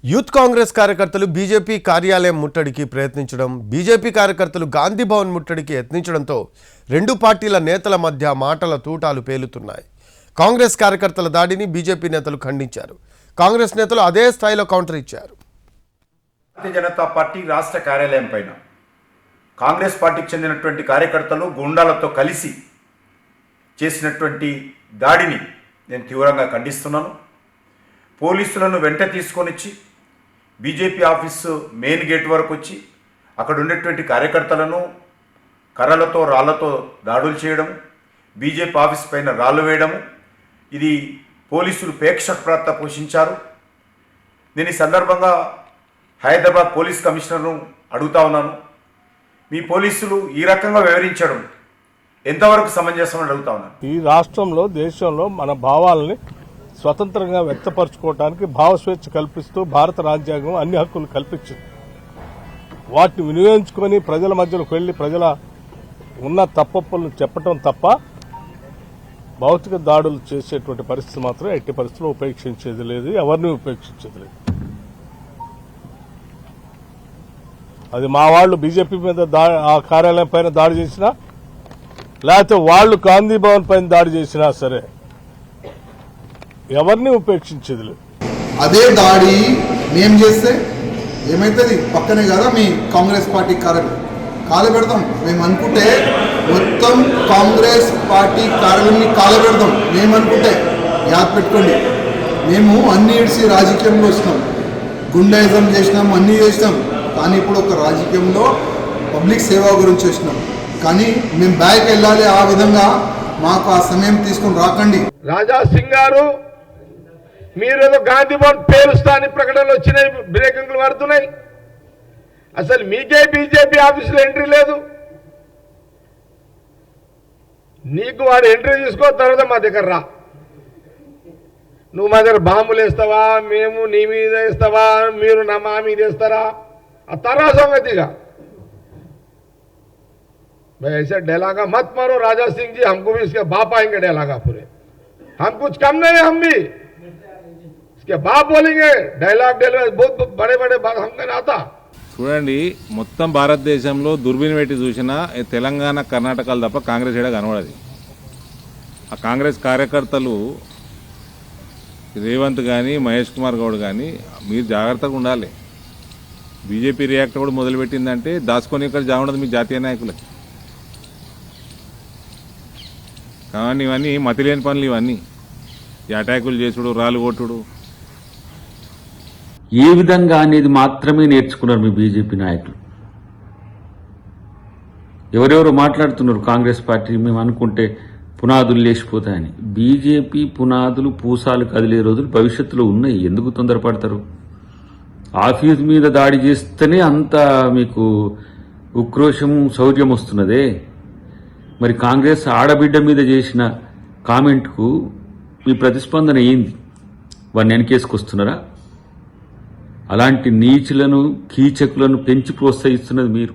Youth Congress కార్యకర్తలు BJP కార్యాలయం ముట్టడికి ప్రయత్నించడం, బీజేపీ కార్యకర్తలు గాంధీ భవన్ ముట్టడికి యత్నించడంతో రెండు పార్టీల నేతల మధ్య మాటల తూటాలు పేలుతున్నాయి. కాంగ్రెస్ కార్యకర్తల దాడిని బీజేపీ నేతలు ఖండించారు. కాంగ్రెస్ నేతలు అదే స్థాయిలో కౌంటర్ ఇచ్చారు. భారతీయ జనతా పార్టీ రాష్ట్ర కార్యాలయం పైన కాంగ్రెస్ పార్టీకి చెందినటువంటి కార్యకర్తలు గుండాలతో కలిసి చేసినటువంటి దాడిని నేను తీవ్రంగా ఖండిస్తున్నాను. పోలీసులను వెంట తీసుకొనిచ్చి బీజేపీ ఆఫీసు మెయిన్ గేట్ వరకు వచ్చి అక్కడ ఉండేటువంటి కార్యకర్తలను కర్రలతో రాళ్లతో దాడులు చేయడం, బీజేపీ ఆఫీస్ పైన రాళ్ళు వేయడము, ఇది పోలీసులు ప్రేక్షక పోషించారు. నేను ఈ సందర్భంగా హైదరాబాద్ పోలీస్ కమిషనర్ను అడుగుతా ఉన్నాను, మీ పోలీసులు ఈ రకంగా వివరించడం ఎంతవరకు సమంజసమని అడుగుతా ఉన్నాను. ఈ రాష్ట్రంలో దేశంలో మన భావాలని స్వతంత్రంగా వ్యక్తపరచుకోవడానికి భావస్వేచ్ఛ కల్పిస్తూ భారత రాజ్యాంగం అన్ని హక్కులు కల్పించింది. వాటిని వినియోగించుకొని ప్రజల మధ్యలోకి వెళ్లి ప్రజల ఉన్న తప్పప్పులను చెప్పటం తప్ప భౌతిక దాడులు చేసేటువంటి పరిస్థితి మాత్రం ఎట్టి పరిస్థితుల్లో ఉపేక్షించేది లేదు, ఎవరిని ఉపేక్షించేది లేదు. అది మా వాళ్ళు బీజేపీ మీద ఆ కార్యాలయం పైన దాడి చేసినా, లేకపోతే వాళ్ళు గాంధీ భవన్ పైన దాడి చేసినా సరే ఎవరిని ఉపేక్షించేది లేదు. అదే దాడి మేం చేస్తే ఏమైతుంది? పక్కనే కదా మీ కాంగ్రెస్ పార్టీ కాలబెడతాం. మేము అనుకుంటే మొత్తం కాంగ్రెస్ పార్టీ కార్యాలయాన్ని కాలబెడతాం మేము అనుకుంటే. యాద్ పెట్టుకోండి, మేము అన్ని ఇడిసి రాజకీయంలో వచ్చినాం, గుండాయిజం చేసినాం, అన్నీ చేసినాం. కానీ ఇప్పుడు ఒక రాజకీయంలో పబ్లిక్ సేవ గురించి వచ్చినాం. కానీ మేము బ్యాక్ వెళ్ళాలి, ఆ విధంగా మాకు ఆ సమయం తీసుకుని రాకండి. రాజా సింగ్ గారు, మీరేదో గాంధీ భవన్ పేరుస్తాని ప్రకటనలు వచ్చినాయి, బ్రేకింగ్లు పడుతున్నాయి. అసలు మీకే బీజేపీ ఆఫీసులో ఎంట్రీ లేదు. నీకు వాడు ఎంట్రీ తీసుకో, తర్వాత మా దగ్గర రా. నువ్వు మా దగ్గర బాంబులు వేస్తావా, మేము నీ మీద వేస్తావా, మీరు మా మీద వేస్తారా, ఆ తర్వాత సంగతిగా. भाई ऐसे डैलागा मत मारो राजा सिंह जी, हमको भी इसके बाप आएंगे डैलागा पूरे. हम कुछ कम नहीं, हम भी इसके बाप बोलेंगे. డైలాగ్ बहुत बड़े बड़े बात हमको आता. చూడండి, మొత్తం భారతదేశంలో దుర్బిని పెట్టి చూసినా తెలంగాణ కర్ణాటకలు తప్ప కాంగ్రెస్ ఏడా కనబడది. ఆ కాంగ్రెస్ కార్యకర్తలు రేవంత్ కానీ మహేష్ కుమార్ గౌడ్ కానీ మీరు జాగ్రత్తగా ఉండాలి. బీజేపీ రియాక్ట్ కూడా మొదలుపెట్టిందంటే దాచుకొని ఇక్కడ జాగుండదు మీ జాతీయ నాయకులకి. కానీ ఇవన్నీ మతిలేని పనులు, ఇవన్నీ ఈ అటాకులు చేసుడు, రాళ్ళు కొట్టుడు. ఏ విధంగా అనేది మాత్రమే నేర్చుకున్నారు మీ బీజేపీ నాయకులు. ఎవరెవరో మాట్లాడుతున్నారు కాంగ్రెస్ పార్టీ మేము అనుకుంటే పునాదులు లేచిపోతాయని. బీజేపీ పునాదులు పూసాలు కదిలే రోజులు భవిష్యత్తులో ఉన్నాయి. ఎందుకు తొందరపడతారు? ఆఫీస్ మీద దాడి చేస్తేనే అంత మీకు ఉక్రోషం, శౌర్యం వస్తున్నదే. మరి కాంగ్రెస్ ఆడబిడ్డ మీద చేసిన కామెంట్కు మీ ప్రతిస్పందన ఏంది? వారిని వెనకేసుకొస్తున్నారా? అలాంటి నీచులను, కీచకులను పెంచి ప్రోత్సహిస్తున్నది మీరు.